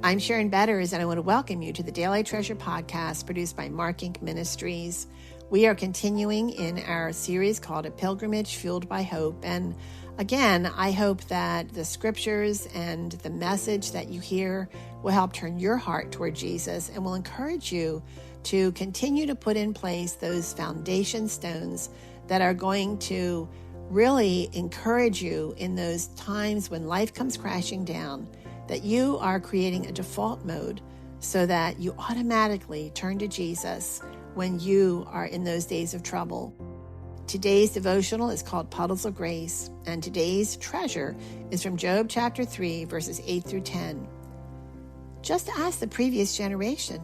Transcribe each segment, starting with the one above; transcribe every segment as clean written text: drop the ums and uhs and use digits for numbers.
I'm Sharon Betters, and I want to welcome you to the Daily Treasure podcast produced by Mark Inc. Ministries. We are continuing in our series called A Pilgrimage Fueled by Hope. And again, I hope that the scriptures and the message that you hear will help turn your heart toward Jesus and will encourage you to continue to put in place those foundation stones that are going to really encourage you in those times when life comes crashing down, that you are creating a default mode so that you automatically turn to Jesus when you are in those days of trouble. Today's devotional is called Puddles of Grace, and today's treasure is from Job chapter 3, verses 8 through 10. Just ask the previous generation.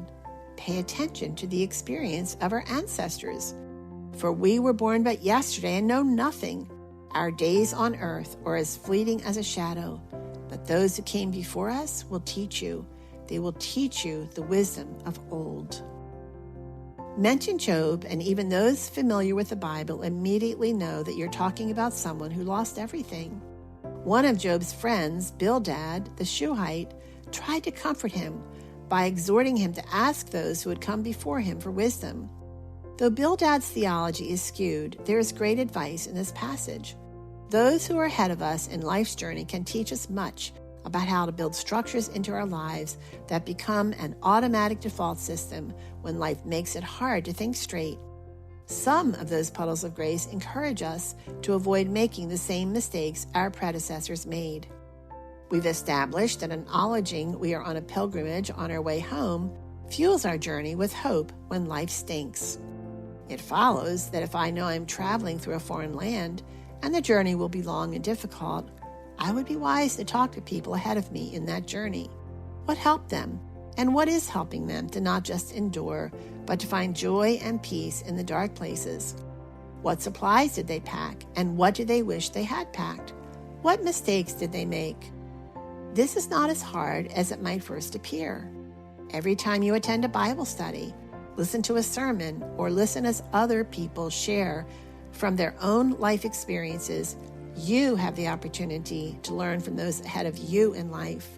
Pay attention to the experience of our ancestors. For we were born but yesterday and know nothing. Our days on earth are as fleeting as a shadow. But those who came before us will teach you. They will teach you the wisdom of old. Mention Job, and even those familiar with the Bible immediately know that you're talking about someone who lost everything. One of Job's friends, Bildad, the Shuhite, tried to comfort him by exhorting him to ask those who had come before him for wisdom. Though Bildad's theology is skewed, there is great advice in this passage. Those who are ahead of us in life's journey can teach us much about how to build structures into our lives that become an automatic default system when life makes it hard to think straight. Some of those puddles of grace encourage us to avoid making the same mistakes our predecessors made. We've established that acknowledging we are on a pilgrimage on our way home fuels our journey with hope when life stinks. It follows that if I know I'm traveling through a foreign land and the journey will be long and difficult, I would be wise to talk to people ahead of me in that journey. What helped them, and what is helping them to not just endure, but to find joy and peace in the dark places? What supplies did they pack, and what do they wish they had packed? What mistakes did they make? This is not as hard as it might first appear. Every time you attend a Bible study, listen to a sermon, or listen as other people share from their own life experiences, you have the opportunity to learn from those ahead of you in life.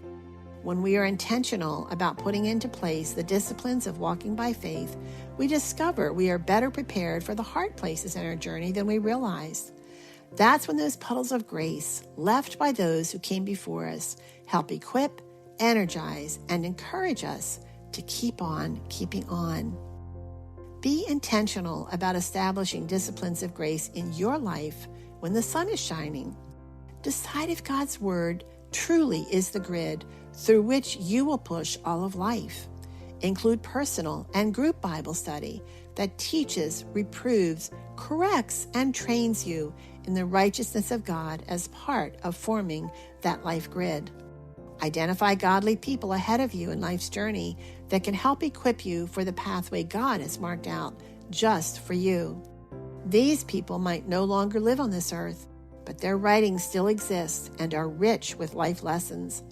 When we are intentional about putting into place the disciplines of walking by faith, we discover we are better prepared for the hard places in our journey than we realized. That's when those puddles of grace, left by those who came before us, help equip, energize, and encourage us to keep on keeping on. Be intentional about establishing disciplines of grace in your life when the sun is shining. Decide if God's Word truly is the grid through which you will push all of life. Include personal and group Bible study that teaches, reproves, corrects, and trains you in the righteousness of God as part of forming that life grid. Identify godly people ahead of you in life's journey that can help equip you for the pathway God has marked out just for you. These people might no longer live on this earth, but their writings still exist and are rich with life lessons.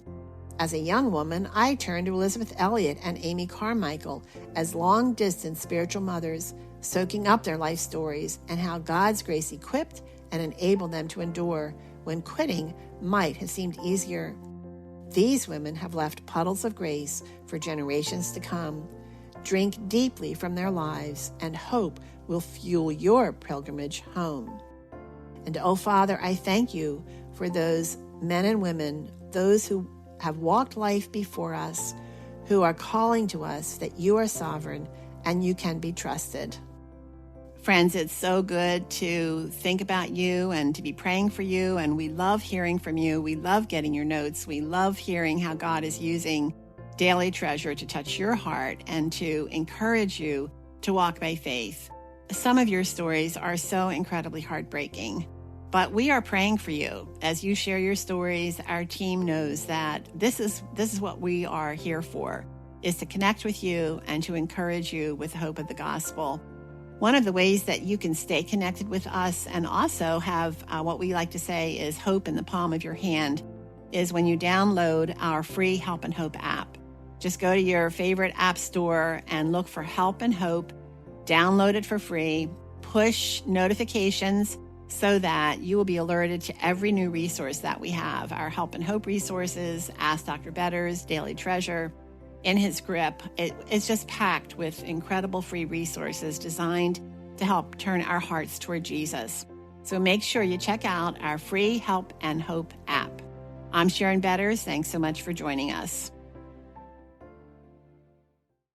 As a young woman, I turned to Elizabeth Elliot and Amy Carmichael as long-distance spiritual mothers, soaking up their life stories and how God's grace equipped and enabled them to endure when quitting might have seemed easier. These women have left puddles of grace for generations to come. Drink deeply from their lives, and hope will fuel your pilgrimage home. And oh, Father, I thank you for those men and women, those who have walked life before us, who are calling to us that you are sovereign and you can be trusted. Friends, it's so good to think about you and to be praying for you, and we love hearing from you. We love getting your notes. We love hearing how God is using Daily Treasure to touch your heart and to encourage you to walk by faith. Some of your stories are so incredibly heartbreaking, but we are praying for you. As you share your stories, our team knows that this is what we are here for, is to connect with you and to encourage you with the hope of the gospel. One of the ways that you can stay connected with us and also have what we like to say is hope in the palm of your hand is when you download our free Help and Hope app. Just go to your favorite app store and look for Help and Hope, download it for free, push notifications so that you will be alerted to every new resource that we have. Our Help and Hope resources, Ask Dr. Better's Daily Treasure, In His Grip. It's just packed with incredible free resources designed to help turn our hearts toward Jesus. So make sure you check out our free Help and Hope app. I'm Sharon Betters. Thanks so much for joining us.